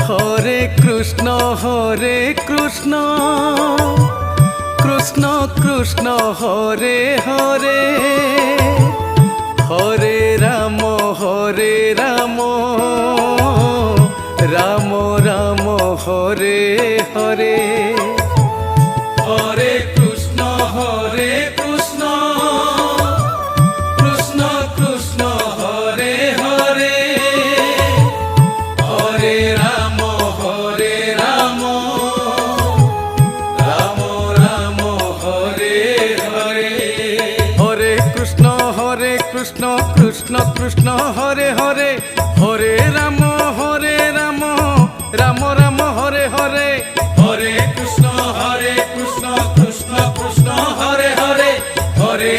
Hare Krishna Krishna Krishna Hare Hare Hare Ram Ram Ram Hare Hare Hare Krishna Krishna Krishna Hare Hare Hare Ram Ram Ram Hare Hare Hare Krishna Krishna Krishna Hare Hare Hare Ram Ram Ram Hare Hare Hare Krishna Krishna Krishna Hare Hare Hare